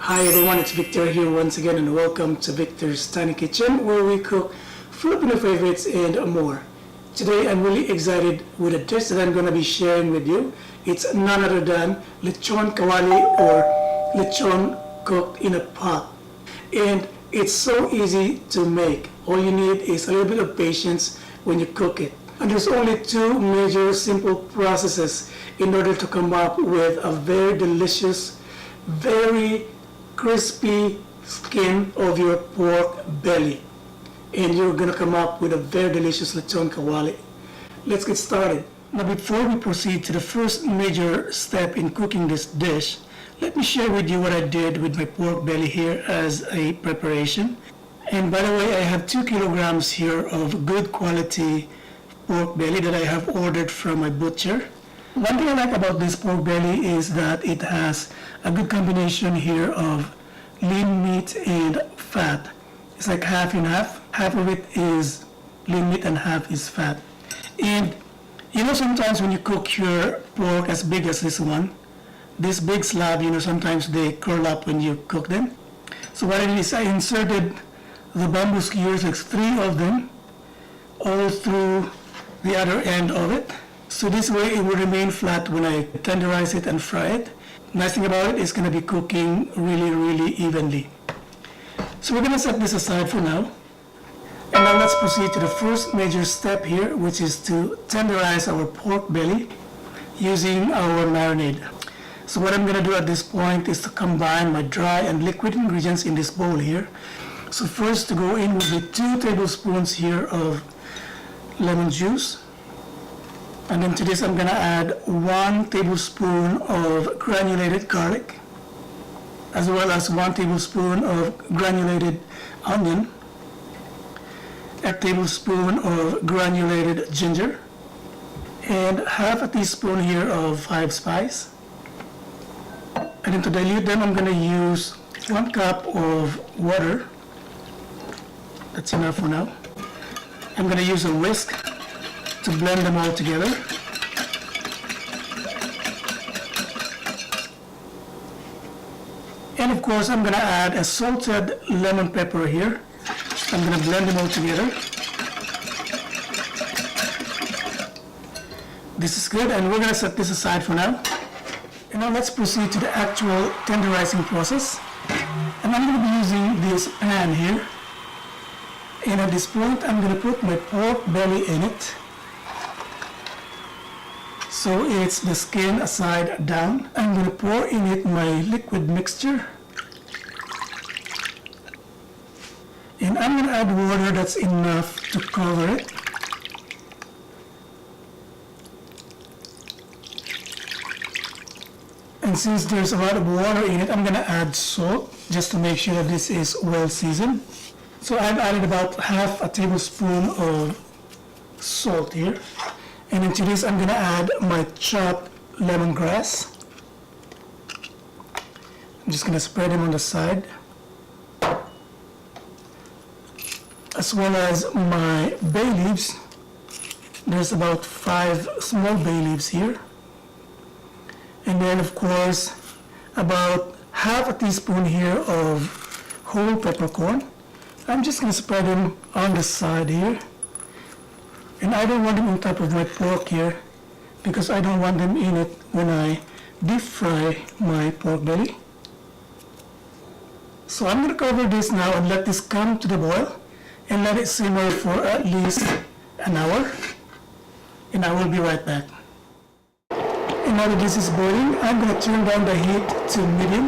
Hi everyone, it's Victor here once again and welcome to Victor's Tiny Kitchen where we cook Filipino favorites and more. Today I'm really excited with a dish that I'm going to be sharing with you. It's none other than Lechon Kawali or Lechon cooked in a pot. And it's so easy to make. All you need is a little bit of patience when you cook it. And there's only two major simple processes in order to come up with a very delicious, very crispy skin of your pork belly. And you're gonna come up with a very delicious lechon kawali. Let's get started. Now before we proceed to the first major step in cooking this dish, let me share with you what I did with my pork belly here as a preparation. And by the way, I have 2 kilograms here of good quality pork belly that I have ordered from my butcher. One thing I like about this pork belly is that it has a good combination here of lean meat and fat. It's like half and half. Half of it is lean meat and half is fat. And you know, sometimes when you cook your pork as big as this one, this big slab, you know, sometimes they curl up when you cook them. So what I did is I inserted the bamboo skewers, like 3 of them, all through the other end of it. So this way it will remain flat when I tenderize it and fry it. Nice thing about it is going to be cooking really evenly. So we're going to set this aside for now. And now let's proceed to the first major step here, which is to tenderize our pork belly using our marinade. So what I'm going to do at this point is to combine my dry and liquid ingredients in this bowl here. So first to go in will be 2 tablespoons here of lemon juice. And then to this I'm going to add 1 tablespoon of granulated garlic, as well as 1 tablespoon of granulated onion, a tablespoon of granulated ginger, and half a teaspoon here of 5 spice. And then to dilute them, I'm going to use 1 cup of water. That's enough for now. I'm going to use a whisk to blend them all together. And of course, I'm going to add a salted lemon pepper here. I'm going to blend them all together. This is good, and we're going to set this aside for now. And now let's proceed to the actual tenderizing process. And I'm going to be using this pan here. And at this point, I'm going to put my pork belly in it. So it's the skin aside down. I'm going to pour in it my liquid mixture. And I'm going to add water that's enough to cover it. And since there's a lot of water in it, I'm going to add salt just to make sure that this is well seasoned. So I've added about half a tablespoon of salt here. And into this I'm going to add my chopped lemongrass. I'm just going to spread them on the side, as well as my bay leaves. There's about 5 small bay leaves here. And then of course about half a teaspoon here of whole peppercorn. I'm just going to spread them on the side here. And I don't want them on top of my pork here because I don't want them in it when I deep fry my pork belly. So I'm going to cover this now and let this come to the boil and let it simmer for at least an hour. And I will be right back. And now that this is boiling, I'm going to turn down the heat to medium.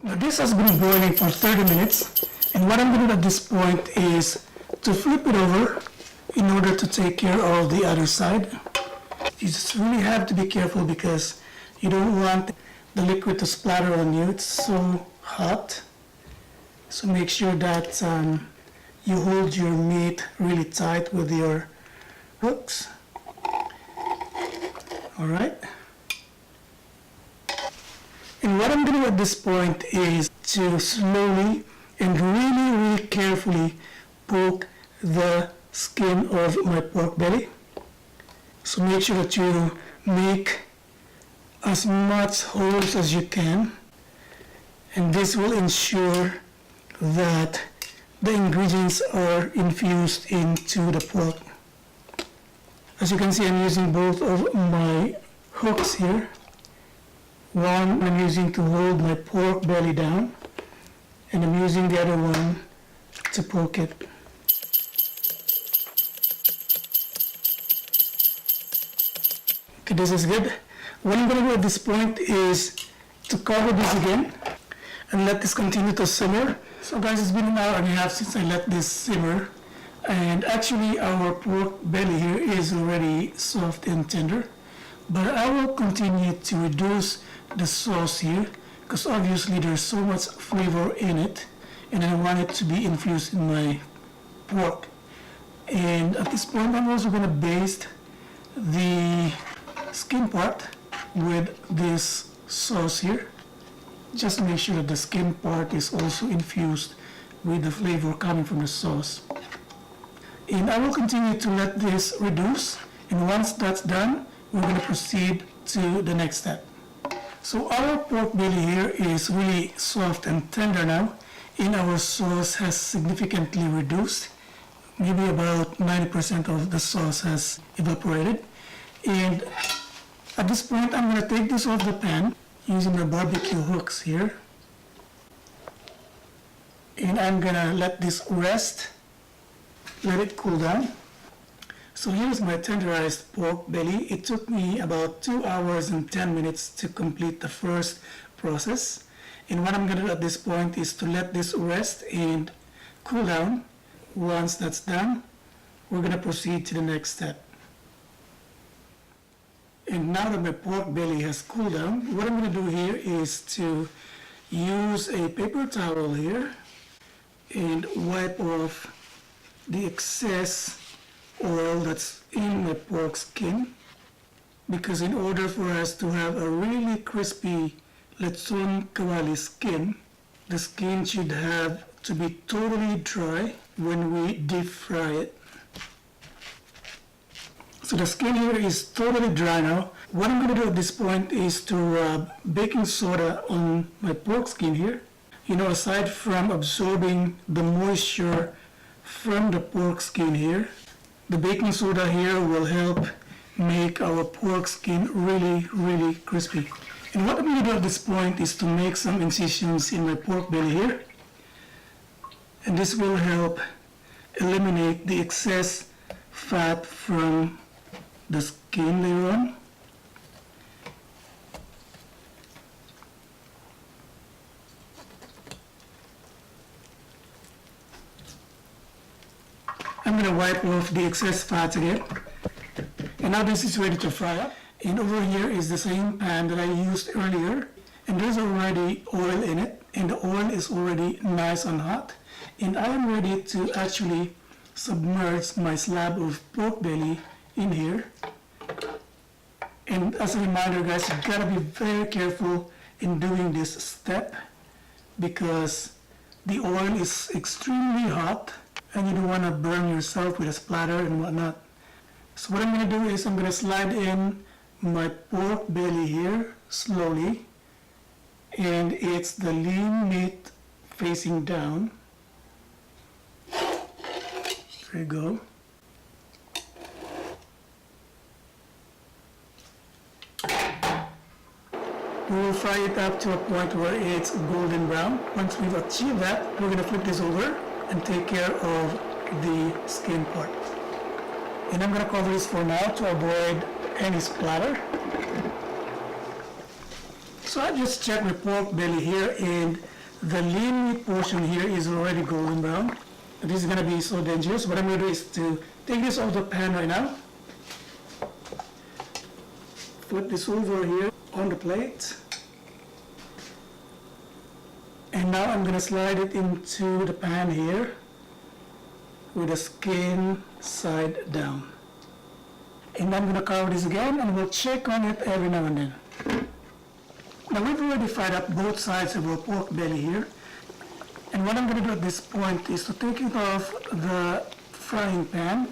Now this has been boiling for 30 minutes. And what I'm going to do at this point is to flip it over in order to take care of the other side. You just really have to be careful because you don't want the liquid to splatter on you. It's so hot. So make sure that you hold your meat really tight with your hooks. Alright. And what I'm going to do at this point is to slowly and really carefully poke the skin of my pork belly. So make sure that you make as much holes as you can And this will ensure that the ingredients are infused into the pork. As you can see, I'm using both of my hooks here. One I'm using to hold my pork belly down, and I'm using the other one to poke it. Okay, this is good. What I'm going to do at this point is to cover this again and let this continue to simmer. So guys, it's been an hour and a half since I let this simmer, and actually our pork belly here is already soft and tender, but I will continue to reduce the sauce here because obviously there's so much flavor in it and I want it to be infused in my pork. And at this point I'm also going to baste the skin part with this sauce here, just to make sure that the skin part is also infused with the flavor coming from the sauce. And I will continue to let this reduce, and once that's done, we're going to proceed to the next step. So our pork belly here is really soft and tender now, and our sauce has significantly reduced. Maybe about 90% of the sauce has evaporated. And at this point, I'm going to take this off the pan using the barbecue hooks here. And I'm going to let this rest, let it cool down. So here's my tenderized pork belly. It took me about 2 hours and 10 minutes to complete the first process. And what I'm going to do at this point is to let this rest and cool down. Once that's done, we're going to proceed to the next step. And now that my pork belly has cooled down, what I'm going to do here is to use a paper towel here and wipe off the excess oil that's in my pork skin, because in order for us to have a really crispy Lechon Kawali skin, the skin should have to be totally dry when we deep fry it. So the skin here is totally dry now. What I'm going to do at this point is to rub baking soda on my pork skin here. You know, aside from absorbing the moisture from the pork skin here, the baking soda here will help make our pork skin really crispy. And what I'm going to do at this point is to make some incisions in my pork belly here. And this will help eliminate the excess fat from the skin later on. I'm going to wipe off the excess fat again. And now this is ready to fry up. And over here is the same pan that I used earlier. And there's already oil in it. And the oil is already nice and hot. And I am ready to actually submerge my slab of pork belly in here. And as a reminder, guys, you gotta be very careful in doing this step because the oil is extremely hot and you don't want to burn yourself with a splatter and whatnot. So what I'm going to do is I'm going to slide in my pork belly here slowly, and it's the lean meat facing down. There you go. We will fry it up to a point where it's golden brown. Once we've achieved that, we're going to flip this over and take care of the skin part. And I'm going to cover this for now to avoid any splatter. So I just checked my pork belly here, and the lean meat portion here is already golden brown. This is going to be so dangerous. What I'm going to do is to take this off the pan right now. Put this over here on the plate. And now I'm going to slide it into the pan here with the skin side down. And I'm going to cover this again, and we'll check on it every now and then. Now we've already fried up both sides of our pork belly here. And what I'm going to do at this point is to take it off the frying pan.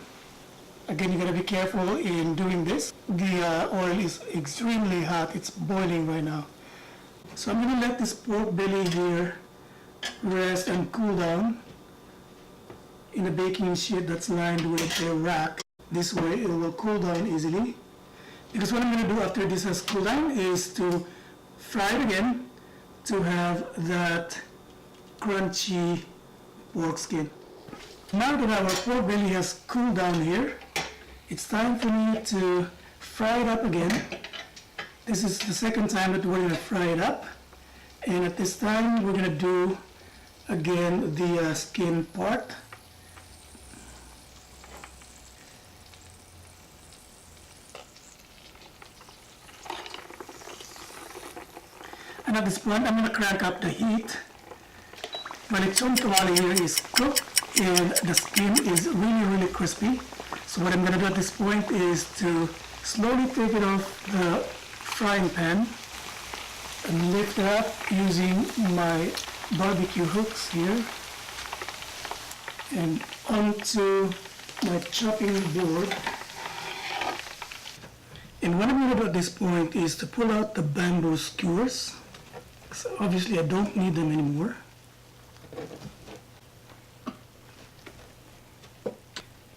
Again, you got to be careful in doing this. The oil is extremely hot. It's boiling right now. So I'm going to let this pork belly here rest and cool down in a baking sheet that's lined with a rack. This way it will cool down easily. Because what I'm going to do after this has cooled down is to fry it again to have that crunchy pork skin. Now that our pork belly has cooled down here, it's time for me to fry it up again. This is the second time that we're going to fry it up. And at this time, we're going to do again the skin part. And at this point, I'm going to crank up the heat. My lechon kawali here is cooked and the skin is really crispy. So what I'm going to do at this point is to slowly take it off the frying pan and lift it up using my barbecue hooks here and onto my chopping board. And what I'm going to do at this point is to pull out the bamboo skewers. So obviously I don't need them anymore.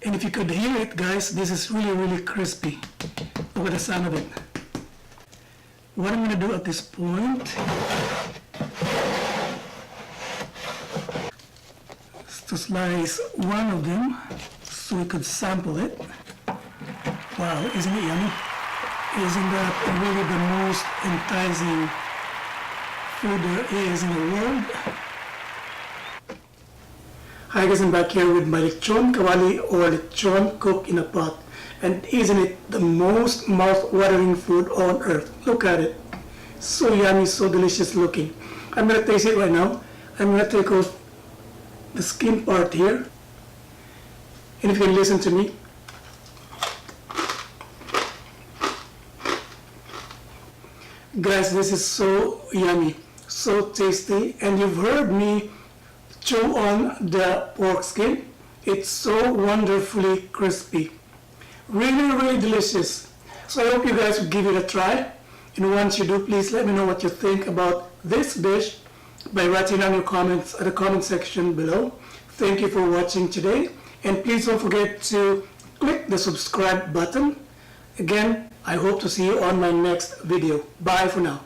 And if you could hear it, guys, this is really crispy. Look at the sound of it. What I'm going to do at this point is to slice one of them so we could sample it. Wow, isn't it yummy? Isn't that really the most enticing food there is in the world? Hi guys, I'm back here with my lechon kawali or lechon cooked in a pot. And isn't it the most mouth-watering food on earth? Look at it. So yummy, so delicious looking. I'm going to taste it right now. I'm going to take off the skin part here. And if you can listen to me. Guys, this is so yummy, so tasty. And you've heard me chew on the pork skin. It's so wonderfully crispy. Really delicious. So I hope you guys will give it a try. And once you do, please let me know what you think about this dish by writing down your comments at the comment section below. Thank you for watching today. And please don't forget to click the subscribe button. Again, I hope to see you on my next video. Bye for now.